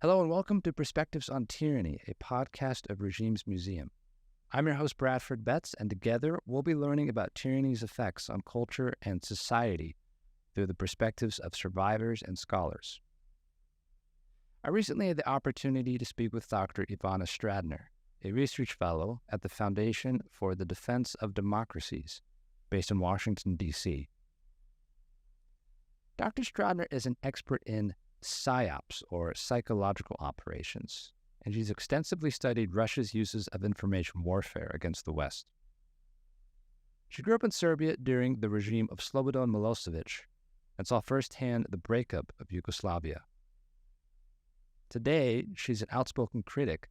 Hello and welcome to Perspectives on Tyranny, a podcast of Regimes Museum. I'm your host, Bradford Betts, and together we'll be learning about tyranny's effects on culture and society through the perspectives of survivors and scholars. I recently had the opportunity to speak with Dr. Ivana Stradner, a research fellow at the Foundation for the Defense of Democracies, based in Washington, D.C. Dr. Stradner is an expert in Psyops, or psychological operations, and she's extensively studied Russia's uses of information warfare against the West. She grew up in Serbia during the regime of Slobodan Milosevic and saw firsthand the breakup of Yugoslavia. Today, she's an outspoken critic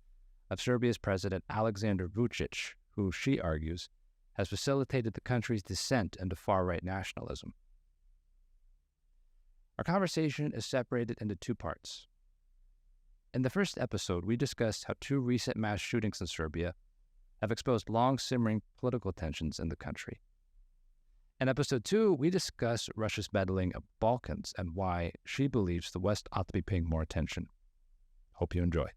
of Serbia's President Aleksandar Vučić, who, she argues, has facilitated the country's descent into far-right nationalism. Our conversation is separated into two parts. In the first episode, we discussed how two recent mass shootings in Serbia have exposed long-simmering political tensions in the country. In episode 2, we discuss Russia's meddling of Balkans and why she believes the West ought to be paying more attention. Hope you enjoy.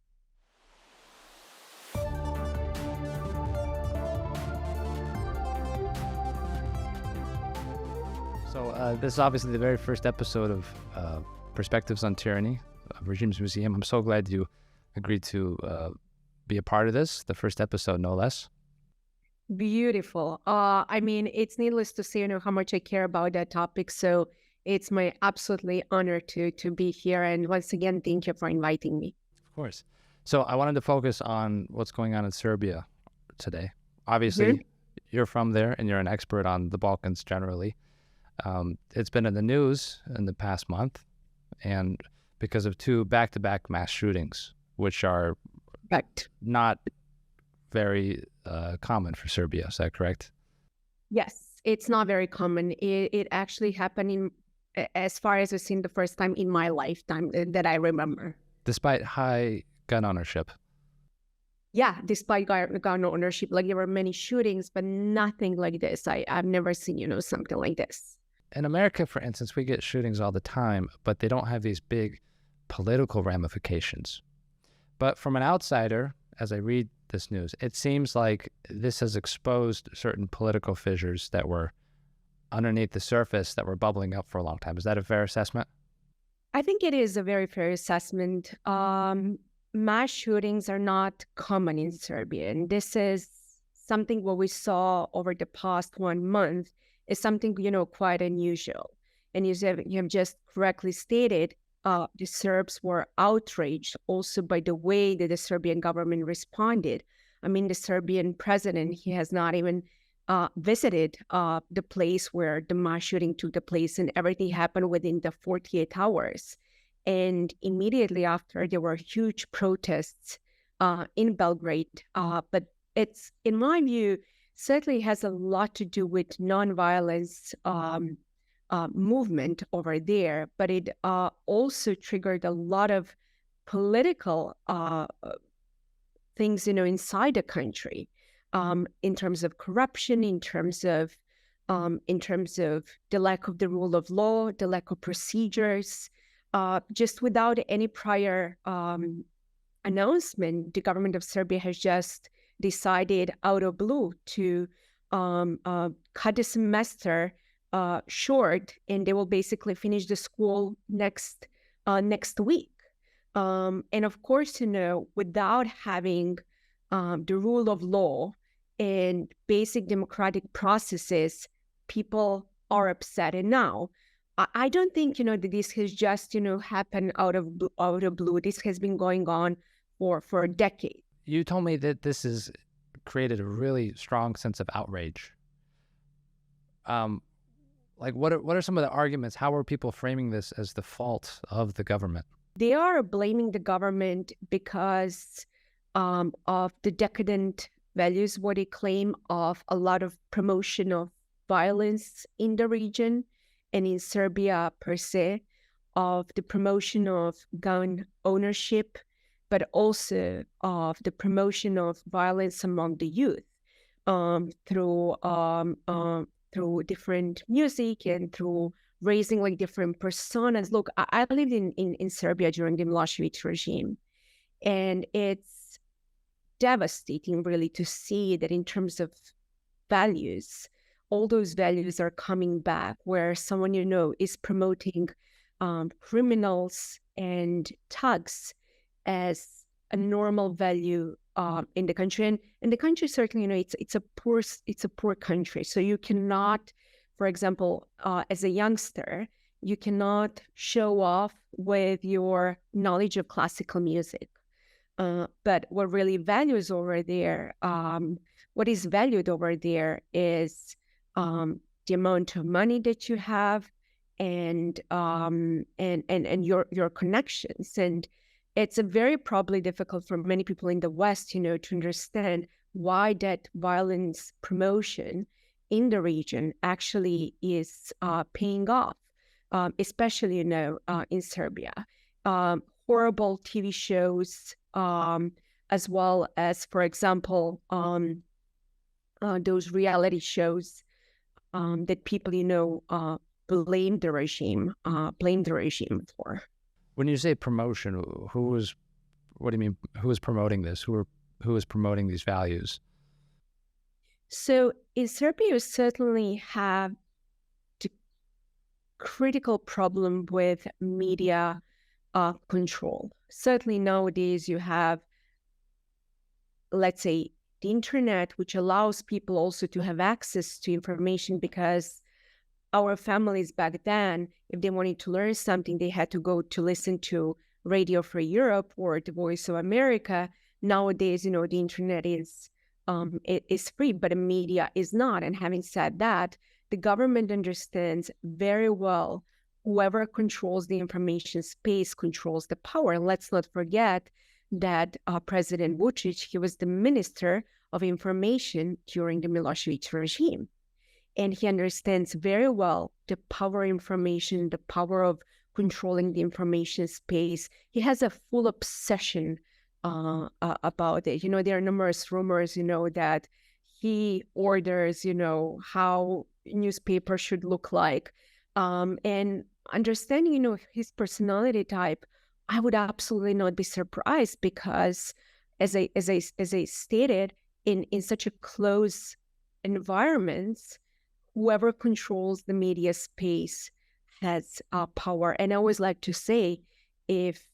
So this is obviously the very first episode of Perspectives on Tyranny, of Regimes Museum. I'm so glad you agreed to be a part of this, the first episode, no less. Beautiful. It's needless to say, how much I care about that topic. So it's my absolutely honor to be here. And once again, thank you for inviting me. Of course. So I wanted to focus on what's going on in Serbia today. Obviously, You're from there and you're an expert on the Balkans generally. It's been in the news in the past month, and because of two back-to-back mass shootings, which are not very common for Serbia. Is that correct? Yes, it's not very common. It actually happened as far as I've seen, the first time in my lifetime that I remember. Despite high gun ownership? Yeah, despite gun ownership, like there were many shootings, but nothing like this. I've never seen, something like this. In America, for instance, we get shootings all the time, but they don't have these big political ramifications. But from an outsider, as I read this news, it seems like this has exposed certain political fissures that were underneath the surface that were bubbling up for a long time. Is that a fair assessment? I think it is a very fair assessment. Mass shootings are not common in Serbia, and this is something what we saw over the past 1 month is something, quite unusual. And you have just correctly stated, the Serbs were outraged also by the way that the Serbian government responded. The Serbian president, he has not even visited the place where the mass shooting took place, and everything happened within the 48 hours. And immediately after, there were huge protests in Belgrade. But it's, in my view, certainly has a lot to do with nonviolence movement over there. But it also triggered a lot of political things, inside the country, in terms of corruption, in terms of the lack of the rule of law, the lack of procedures. Just without any prior announcement, the government of Serbia has just decided out of blue to cut the semester short, and they will basically finish the school next week. And of course, without having the rule of law and basic democratic processes, people are upset. And now, I don't think, that this has just, happened out of blue. This has been going on for a decade. You told me that this has created a really strong sense of outrage. What are some of the arguments? How are people framing this as the fault of the government? They are blaming the government because of the decadent values, what they claim, of a lot of promotion of violence in the region and in Serbia per se, of the promotion of gun ownership, but also of the promotion of violence among the youth through different music and through raising like different personas. Look, I lived in Serbia during the Milosevic regime, and it's devastating really to see that in terms of values, all those values are coming back, where someone is promoting criminals and thugs as a normal value in the country. And in the country, certainly, it's a poor country. So you cannot, for example, as a youngster, you cannot show off with your knowledge of classical music. But what really values over there, what is valued over there is the amount of money that you have and your connections. And it's very probably difficult for many people in the West, to understand why that violence promotion in the region actually is paying off, especially, in Serbia. Horrible TV shows, as well as, for example, those reality shows that people, blame the regime for. When you say promotion, what do you mean? Who is promoting this? Who is promoting these values? So in Serbia, you certainly have the critical problem with media control. Certainly nowadays you have, let's say, the internet, which allows people also to have access to information, because our families back then, if they wanted to learn something, they had to go to listen to Radio Free Europe or the Voice of America. Nowadays, the internet is free, but the media is not. And having said that, the government understands very well whoever controls the information space controls the power. And let's not forget that President Vučić, he was the Minister of Information during the Milosevic regime. And he understands very well the power of information, the power of controlling the information space. He has a full obsession about it. There are numerous rumors, that he orders, how newspapers should look like. And understanding, his personality type, I would absolutely not be surprised, because as I stated, in such a close environments, whoever controls the media space has power. And I always like to say, if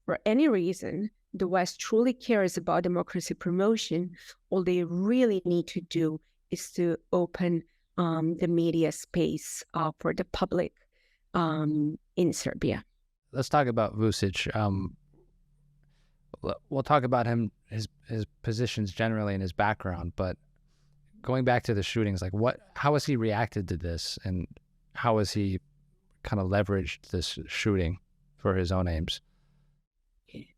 for any reason the West truly cares about democracy promotion, all they really need to do is to open the media space for the public in Serbia. Let's talk about Vučić. We'll talk about him, his positions generally and his background, but going back to the shootings, how has he reacted to this, and how has he kind of leveraged this shooting for his own aims?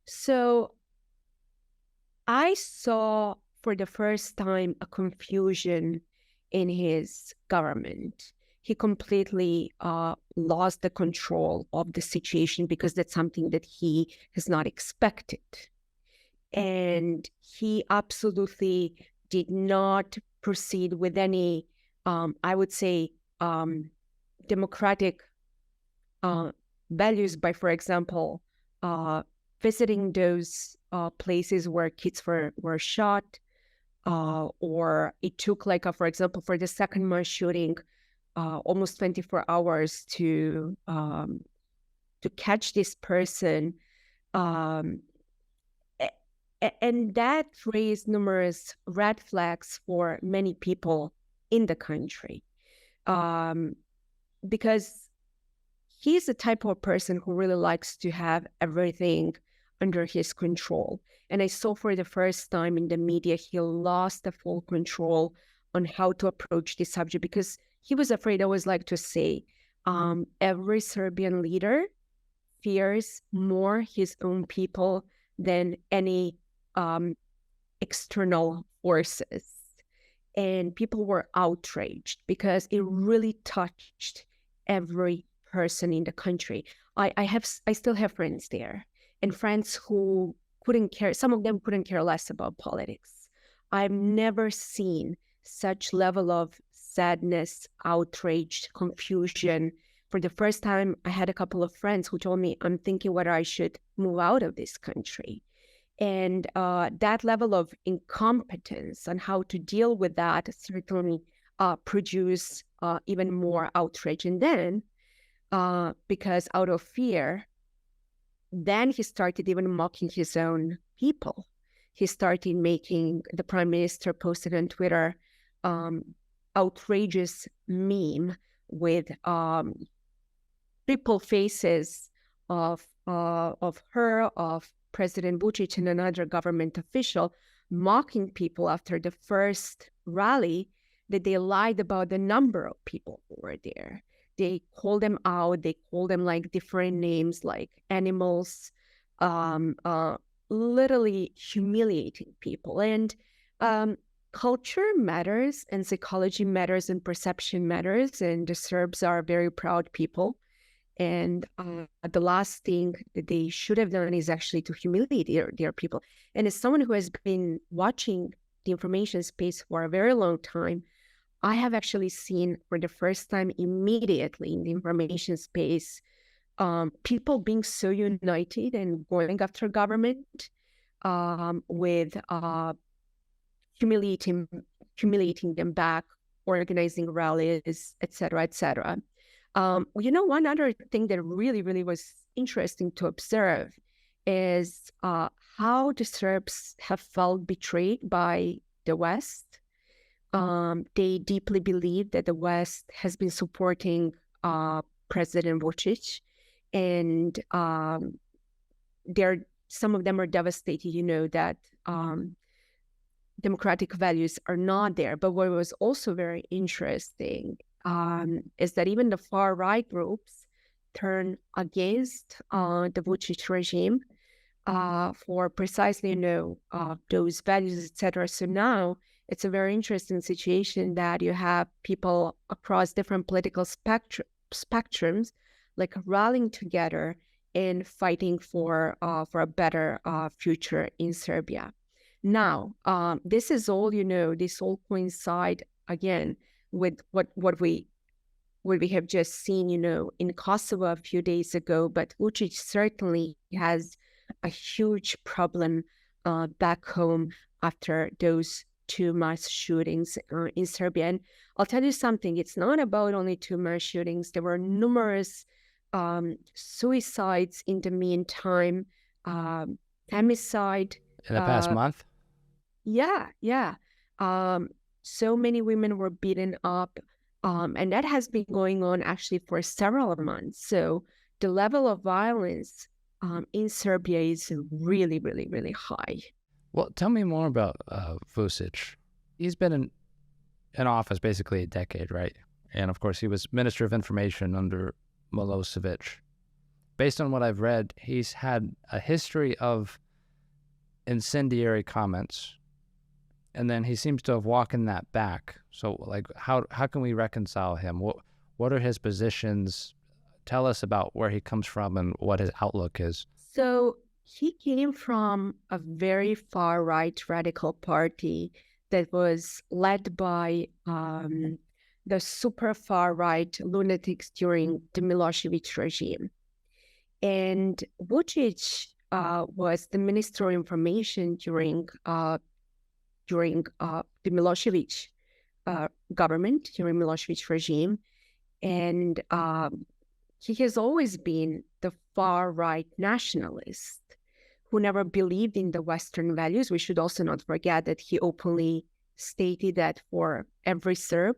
So I saw for the first time a confusion in his government. He completely lost the control of the situation, because that's something that he has not expected. And he absolutely did not proceed with any, I would say, democratic values by, for example, visiting those places where kids were shot, or it took for example, for the second mass shooting, almost 24 hours to catch this person. And that raised numerous red flags for many people in the country, because he's the type of person who really likes to have everything under his control. And I saw for the first time in the media, he lost the full control on how to approach this subject, because he was afraid. I always like to say, every Serbian leader fears more his own people than any external forces. And people were outraged, because it really touched every person in the country. I still have friends there, and friends who couldn't care. Some of them couldn't care less about politics. I've never seen such level of sadness, outrage, confusion for the first time, I had a couple of friends who told me, I'm thinking whether I should move out of this country. And that level of incompetence and how to deal with that certainly produced even more outrage. And then, because out of fear, then he started even mocking his own people. He started making, the prime minister posted on Twitter, outrageous meme with triple faces of her, of President Vučić and another government official, mocking people after the first rally that they lied about the number of people who were there. They called them out. They called them like different names, like animals, literally humiliating people. And culture matters, and psychology matters, and perception matters. And the Serbs are very proud people. And the last thing that they should have done is actually to humiliate their people. And as someone who has been watching the information space for a very long time, I have actually seen for the first time immediately in the information space, people being so united and going after government with humiliating them back, organizing rallies, et cetera, et cetera. One other thing that really, really was interesting to observe is how the Serbs have felt betrayed by the West. They deeply believe that the West has been supporting President Vučić, and some of them are devastated, that democratic values are not there. But what was also very interesting is that even the far-right groups turn against the Vučić regime for precisely, those values, etc. So now it's a very interesting situation that you have people across different political spectrums, like rallying together and fighting for a better future in Serbia. Now, this is all, this all coincide again with what we have just seen, in Kosovo a few days ago. But Vučić certainly has a huge problem back home after those two mass shootings in Serbia. And I'll tell you something, it's not about only two mass shootings. There were numerous suicides in the meantime, femicide. In the past month? Yeah. So many women were beaten up, and that has been going on actually for several months. So the level of violence in Serbia is really, really, really high. Well, tell me more about Vučić. He's been in office basically a decade, right? And of course, he was Minister of Information under Milosevic. Based on what I've read, he's had a history of incendiary comments, and then he seems to have walked that back. So, like, how can we reconcile him? What are his positions? Tell us about where he comes from and what his outlook is. So he came from a very far-right radical party that was led by the super far-right lunatics during the Milosevic regime. And Vučić was the Minister of Information during the Milosevic government, during Milosevic regime. And he has always been the far-right nationalist who never believed in the Western values. We should also not forget that he openly stated that for every Serb,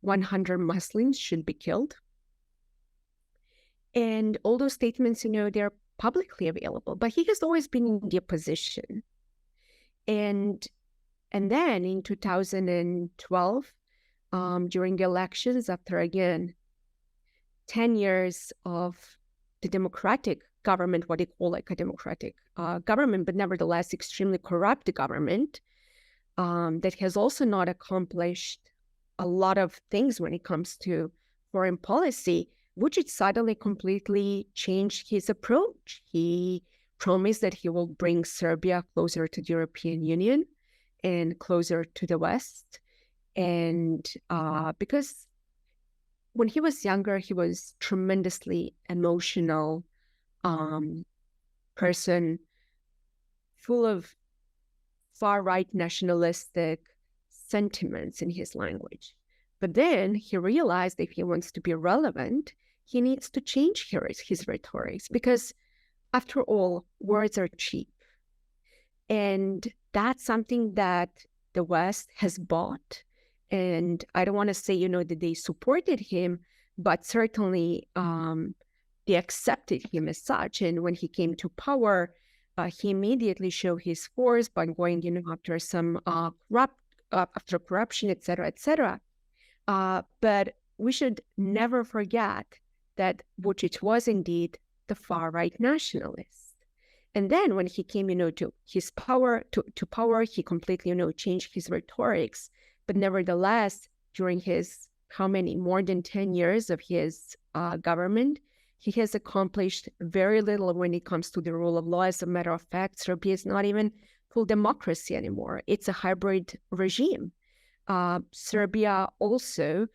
100 Muslims should be killed. And all those statements, they're publicly available, but he has always been in the opposition. And then in 2012, during the elections, after again 10 years of the democratic government, what they call like a democratic government, but nevertheless extremely corrupt government, that has also not accomplished a lot of things when it comes to foreign policy, Vučić suddenly completely changed his approach. He promised that he will bring Serbia closer to the European Union and closer to the West. And because when he was younger, he was tremendously emotional um, person, full of far-right nationalistic sentiments in his language. But then he realized if he wants to be relevant, he needs to change his rhetorics because, after all, words are cheap. And that's something that the West has bought. And I don't want to say, that they supported him, but certainly they accepted him as such. And when he came to power, he immediately showed his force by going, after some after corruption, et cetera, et cetera. But we should never forget that Vučić was indeed the far-right nationalist. And then when he came, to his power, to power, he completely, changed his rhetorics. But nevertheless, during his, more than 10 years of his government, he has accomplished very little when it comes to the rule of law. As a matter of fact, Serbia is not even full democracy anymore. It's a hybrid regime. Serbia also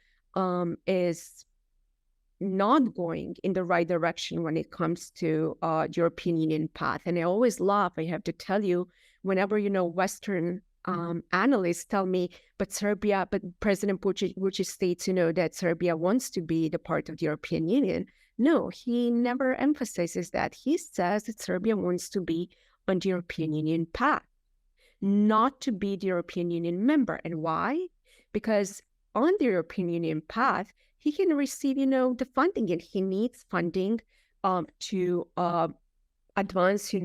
is not going in the right direction when it comes to European Union path. And I always laugh, I have to tell you, whenever, Western analysts tell me, but President Vučić states, that Serbia wants to be the part of the European Union. No, he never emphasizes that. He says that Serbia wants to be on the European Union path, not to be the European Union member. And why? Because on the European Union path, he can receive, the funding, and he needs funding to advance,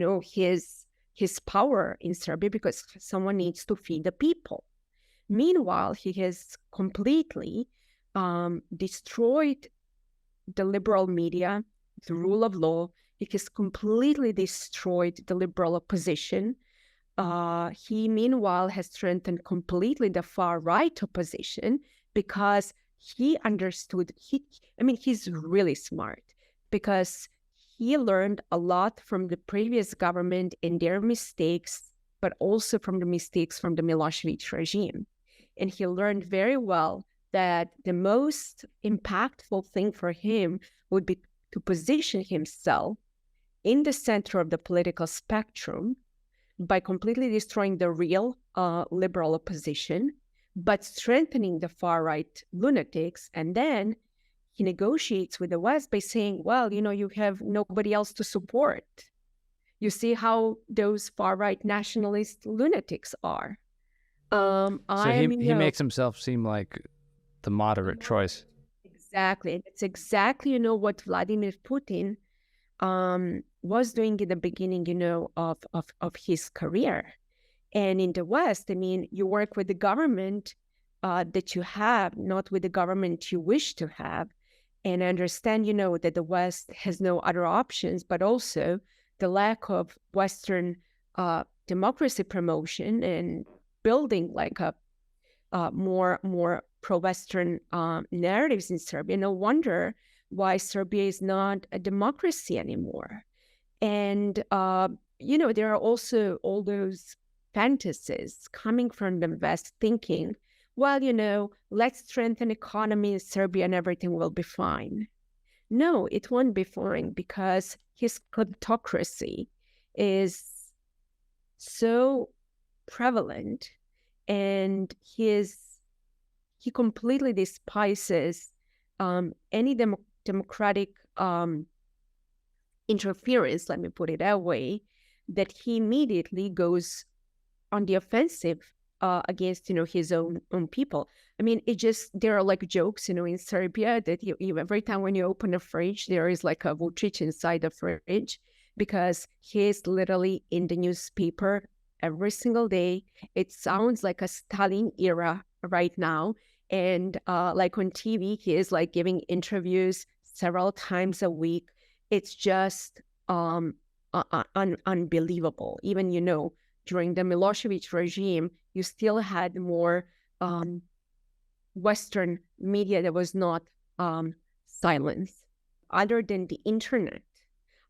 his power in Serbia, because someone needs to feed the people. Meanwhile, he has completely destroyed the liberal media, the rule of law. He has completely destroyed the liberal opposition. He, meanwhile, has strengthened completely the far-right opposition because he understood, he's really smart because he learned a lot from the previous government and their mistakes, but also from the mistakes from the Milosevic regime. And he learned very well that the most impactful thing for him would be to position himself in the center of the political spectrum by completely destroying the real liberal opposition, but strengthening the far-right lunatics. And then he negotiates with the West by saying, well, you have nobody else to support. You see how those far-right nationalist lunatics are. So he makes himself seem like the moderate choice. Exactly. It's exactly, what Vladimir Putin was doing in the beginning, of his career. And in the West, you work with the government that you have, not with the government you wish to have. And I understand, that the West has no other options, but also the lack of Western democracy promotion and building like a more pro-Western narratives in Serbia. No wonder why Serbia is not a democracy anymore. And, there are also all those fantasies coming from the West thinking, well, let's strengthen economy in Serbia and everything will be fine. No, it won't be fine because his kleptocracy is so prevalent and he completely despises any democratic interference, let me put it that way, that he immediately goes on the offensive against, his own people. There are like jokes, in Serbia that you every time when you open a fridge, there is like a Vučić inside the fridge because he's literally in the newspaper every single day. It sounds like a Stalin era right now. And like on TV, he is like giving interviews several times a week. It's just unbelievable. Even, during the Milosevic regime, you still had more Western media that was not silenced. Other than the internet,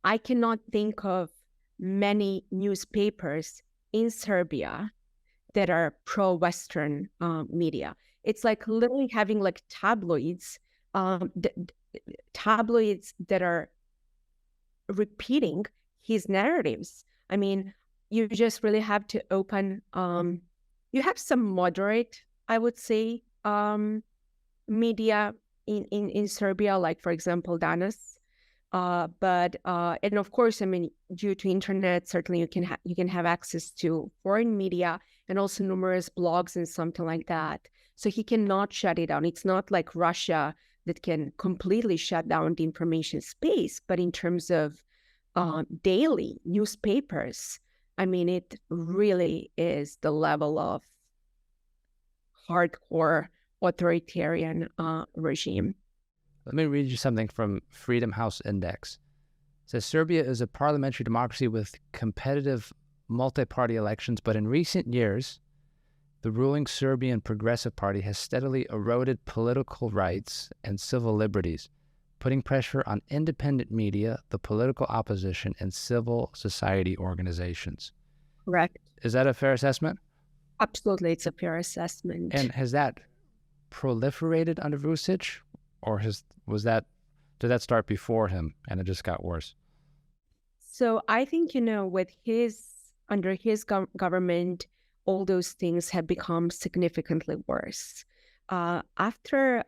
I cannot think of many newspapers in Serbia that are pro-Western media. It's like literally having like tabloids tabloids that are repeating his narratives. I mean, you just really have to open, you have some moderate, I would say, media in Serbia, like, for example, Danas. And of course, I mean, due to internet, certainly you can have access to foreign media and also numerous blogs and something like that. So he cannot shut it down. It's not like Russia that can completely shut down the information space, but in terms of daily newspapers, I mean, it really is the level of hardcore authoritarian regime. Let me read you something from Freedom House Index. It says Serbia is a parliamentary democracy with competitive multi-party elections, but in recent years, the ruling Serbian Progressive Party has steadily eroded political rights and civil liberties, putting pressure on independent media, the political opposition, and civil society organizations. Correct. Is that a fair assessment? Absolutely, it's a fair assessment. And has that proliferated under Vučić, or did that start before him and it just got worse? So I think, with under his government, all those things have become significantly worse. After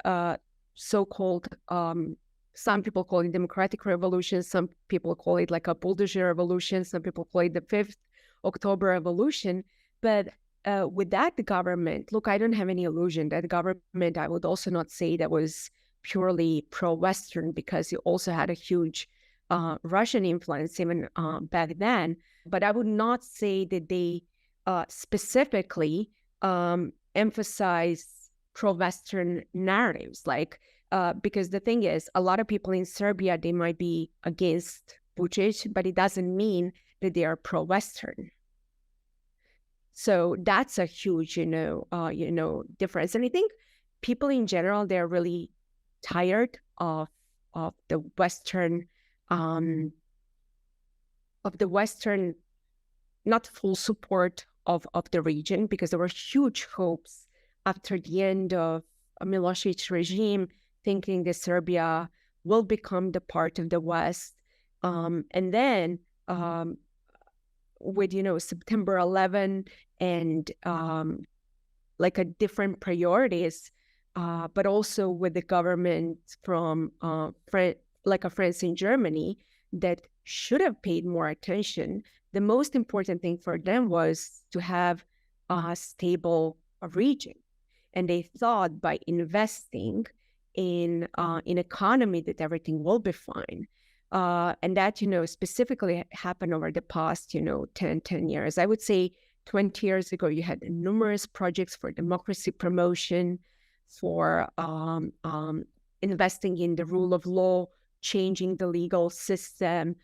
so-called, some people call it democratic revolution, some people call it like a bulldozer revolution, some people call it the 5th October revolution. But with that government, look, I don't have any illusion that government, I would also not say that was purely pro-Western, because it also had a huge Russian influence even back then. But I would not say that they specifically emphasize pro-Western narratives, because the thing is, a lot of people in Serbia, they might be against Vučić, but it doesn't mean that they are pro-Western. So that's a huge, difference. And I think people in general, they're really tired of the Western, not full support of the region, because there were huge hopes after the end of Milošević regime, thinking that Serbia will become the part of the West. And then with, September 11 and like a different priorities, but also with the government from France and Germany that should have paid more attention. The most important thing for them was to have a stable region. And they thought by investing in an economy that everything will be fine. And that, specifically happened over the past, 10 years. I would say 20 years ago, you had numerous projects for democracy promotion, for investing in the rule of law, changing the legal system,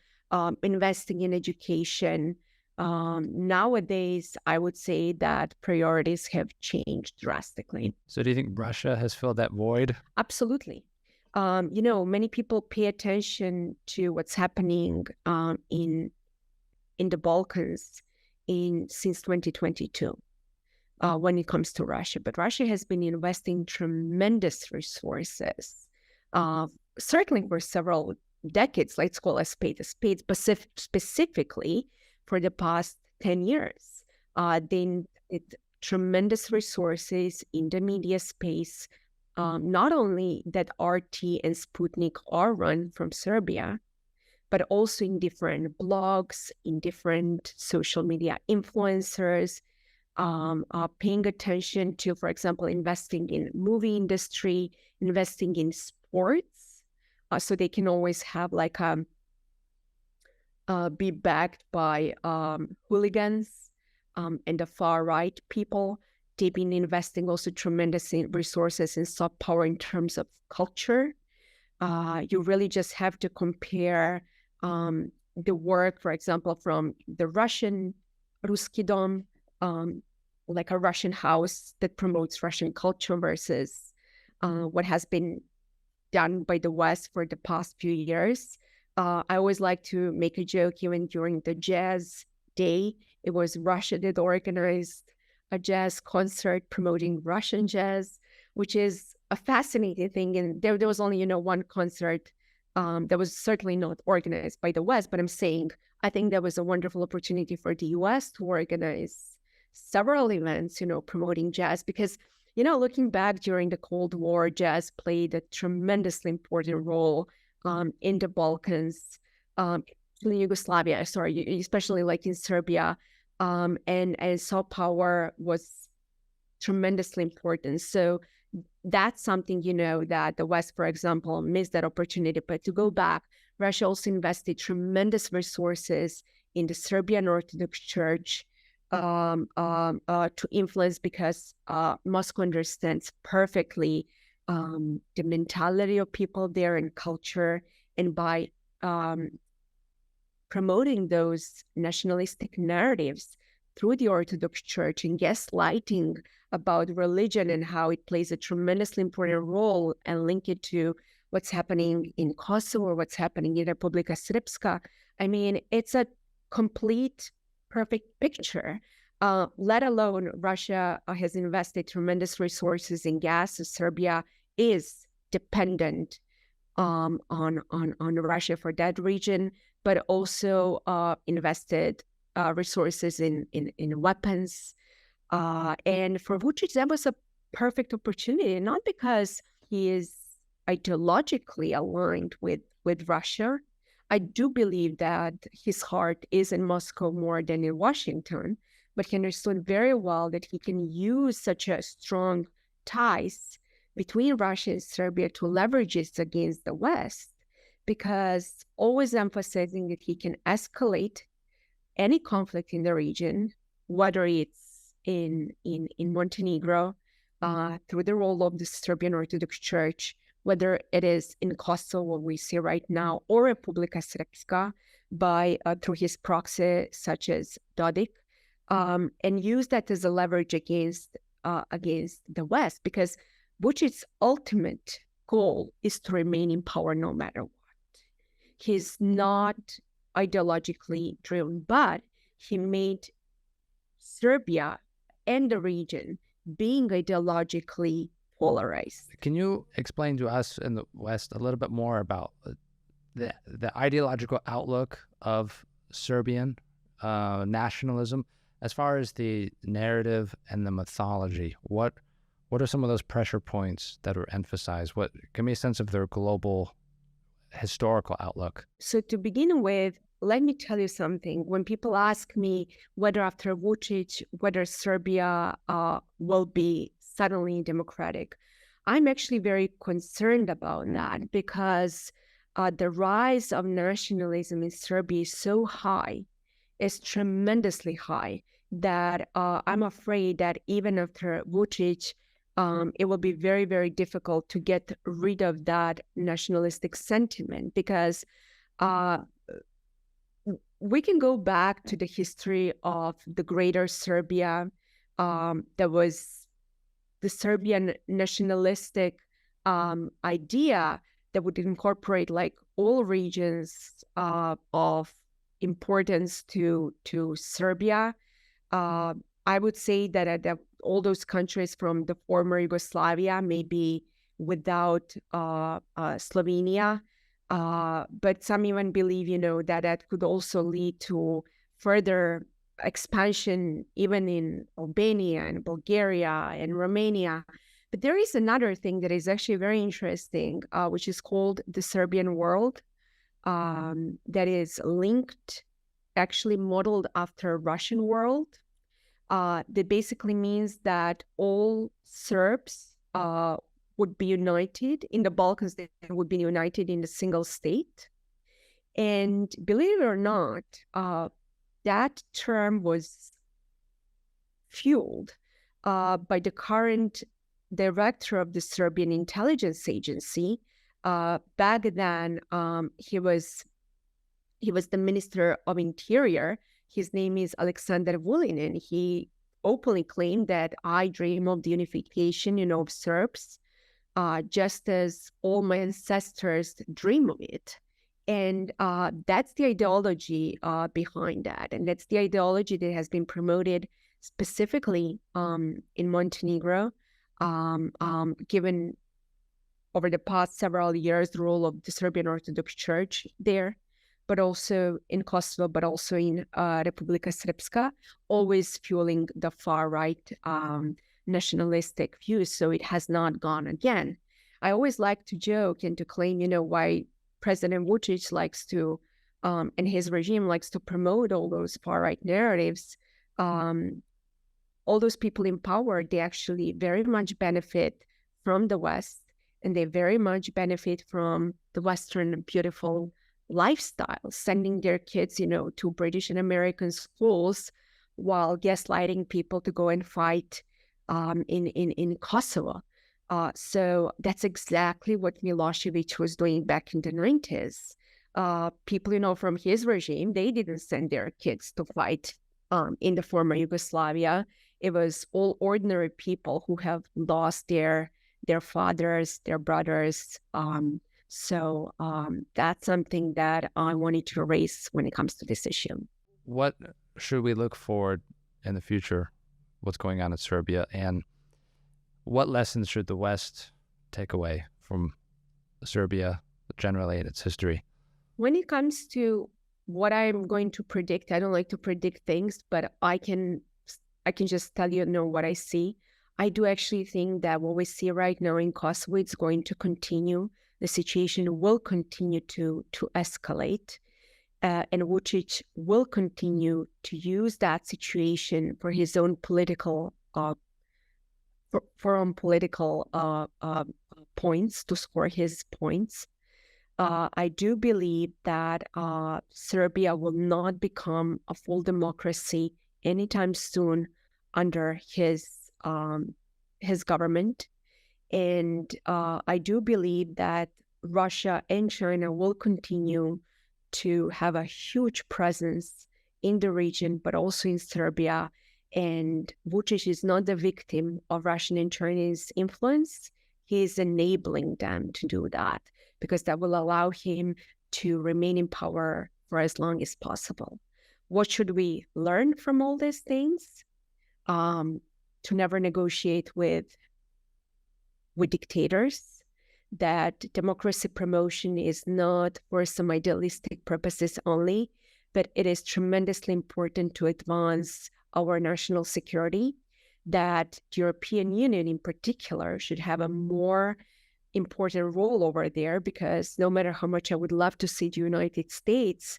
investing in education. Nowadays, I would say that priorities have changed drastically. So do you think Russia has filled that void? Absolutely. Many people pay attention to what's happening in the Balkans since 2022 when it comes to Russia. But Russia has been investing tremendous resources, certainly for several decades. Let's call a spade, specifically for the past 10 years. They did tremendous resources in the media space. Not only that RT and Sputnik are run from Serbia, but also in different blogs, in different social media influencers, paying attention to, for example, investing in movie industry, investing in sports, so they can always have be backed by hooligans and the far right people. They've been investing also tremendous resources in soft power in terms of culture. You really just have to compare the work, for example, from the Ruski Dom, like a Russian house that promotes Russian culture, versus what has been done by the West for the past few years. I always like to make a joke, even during the Jazz Day, it was Russia that organized a jazz concert promoting Russian jazz, which is a fascinating thing. And there was only, one concert that was certainly not organized by the West, but I'm saying I think there was a wonderful opportunity for the US to organize several events, promoting jazz because, looking back during the Cold War, jazz played a tremendously important role in the Balkans, in Yugoslavia, sorry, especially like in Serbia. And soft power was tremendously important. So that's something, that the West, for example, missed that opportunity. But to go back, Russia also invested tremendous resources in the Serbian Orthodox Church to influence because Moscow understands perfectly the mentality of people there and culture. And by promoting those nationalistic narratives through the Orthodox Church and gaslighting about religion and how it plays a tremendously important role and link it to what's happening in Kosovo or what's happening in Republika Srpska. I mean, it's a complete, perfect picture, let alone Russia has invested tremendous resources in gas. So Serbia is dependent on Russia for that region, but also invested resources in weapons. And for Vucic, that was a perfect opportunity, not because he is ideologically aligned with Russia. I do believe that his heart is in Moscow more than in Washington, but he understood very well that he can use such a strong ties between Russia and Serbia to leverage it against the West, because always emphasizing that he can escalate any conflict in the region, whether it's in Montenegro through the role of the Serbian Orthodox Church, whether it is in Kosovo, what we see right now, or Republika Srpska, by through his proxy such as Dodik, and use that as a leverage against the West, because Vucic's ultimate goal is to remain in power no matter what. He's not ideologically driven, but he made Serbia and the region being ideologically polarized. Can you explain to us in the West a little bit more about the ideological outlook of Serbian nationalism as far as the narrative and the mythology? What are some of those pressure points that are emphasized? Give me a sense of their global historical outlook. So to begin with, let me tell you something. When people ask me whether after Vucic, whether Serbia will be suddenly democratic, I'm actually very concerned about that, because the rise of nationalism in Serbia is so high, it's tremendously high, that I'm afraid that even after Vucic, it will be very, very difficult to get rid of that nationalistic sentiment, because we can go back to the history of the greater Serbia. There was the Serbian nationalistic idea that would incorporate like all regions of importance to Serbia. I would say that all those countries from the former Yugoslavia, maybe without Slovenia, but some even believe, that could also lead to further expansion even in Albania and Bulgaria and Romania. But there is another thing that is actually very interesting, which is called the Serbian world, that is linked, actually modeled after Russian world. That basically means that all Serbs would be united in the Balkans. They would be united in a single state. And believe it or not, that term was fueled by the current director of the Serbian intelligence agency. Back then, he was the Minister of Interior. His name is Aleksandar Vulin, and he openly claimed that I dream of the unification, of Serbs, just as all my ancestors dream of it. And that's the ideology behind that. And that's the ideology that has been promoted specifically in Montenegro, given over the past several years, the role of the Serbian Orthodox Church there, but also in Kosovo, but also in Republika Srpska, always fueling the far-right nationalistic views. So it has not gone again. I always like to joke and to claim, why President Vučić likes to, and his regime likes to promote all those far-right narratives. All those people in power, they actually very much benefit from the West, and they very much benefit from the Western beautiful lifestyle, sending their kids, to British and American schools while gaslighting people to go and fight in Kosovo. So that's exactly what Milosevic was doing back in the 90s. People, from his regime, they didn't send their kids to fight in the former Yugoslavia. It was all ordinary people who have lost their fathers, their brothers. So that's something that I wanted to raise when it comes to this issue. What should we look forward in the future? What's going on in Serbia, and what lessons should the West take away from Serbia generally in its history? When it comes to what I'm going to predict, I don't like to predict things, but I can just tell you, what I see. I do actually think that what we see right now in Kosovo, it's going to continue. The situation will continue to escalate. And Vučić will continue to use that situation for his own political points, to score his points. I do believe that Serbia will not become a full democracy anytime soon under his government. And I do believe that Russia and China will continue to have a huge presence in the region, but also in Serbia. And Vučić is not the victim of Russian and Chinese influence. He is enabling them to do that, because that will allow him to remain in power for as long as possible. What should we learn from all these things? To never negotiate with dictators, that democracy promotion is not for some idealistic purposes only, but it is tremendously important to advance our national security, that the European Union in particular should have a more important role over there, because no matter how much I would love to see the United States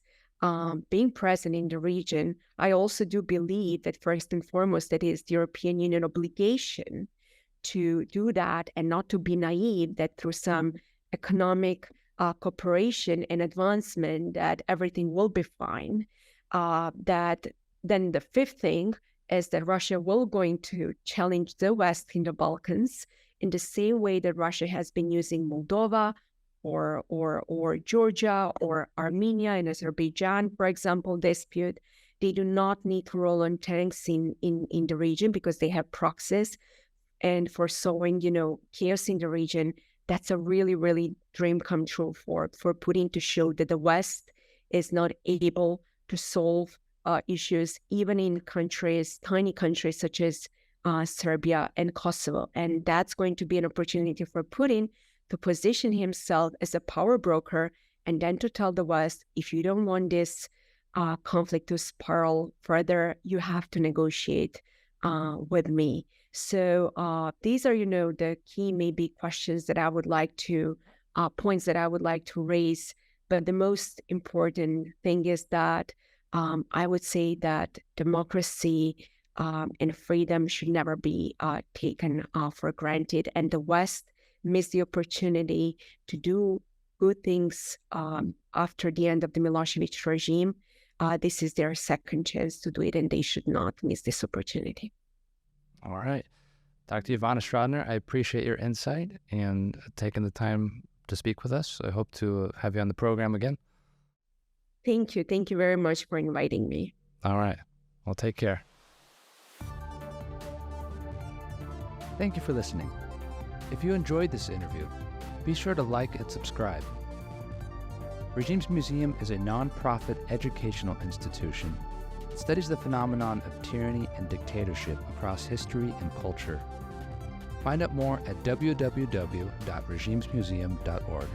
being present in the region, I also do believe that first and foremost, that is the European Union obligation to do that, and not to be naive that through some economic cooperation and advancement that everything will be fine. That then the fifth thing is that Russia will going to challenge the West in the Balkans in the same way that Russia has been using Moldova or Georgia or Armenia and Azerbaijan, for example, dispute. They do not need to roll on tanks in the region because they have proxies. And for sowing, chaos in the region, that's a really, really dream come true for Putin, to show that the West is not able to solve issues, even in tiny countries such as Serbia and Kosovo. And that's going to be an opportunity for Putin to position himself as a power broker, and then to tell the West, if you don't want this conflict to spiral further, you have to negotiate with me. So these are, the key maybe questions that I would like to, points that I would like to raise. But the most important thing is that I would say that democracy and freedom should never be taken for granted. And the West missed the opportunity to do good things after the end of the Milosevic regime. This is their second chance to do it, and they should not miss this opportunity. All right. Dr. Ivana Stradner, I appreciate your insight and taking the time to speak with us. I hope to have you on the program again. Thank you. Thank you very much for inviting me. All right. Well, take care. Thank you for listening. If you enjoyed this interview, be sure to like and subscribe. Regimes Museum is a nonprofit educational institution that studies the phenomenon of tyranny and dictatorship across history and culture. Find out more at www.regimesmuseum.org.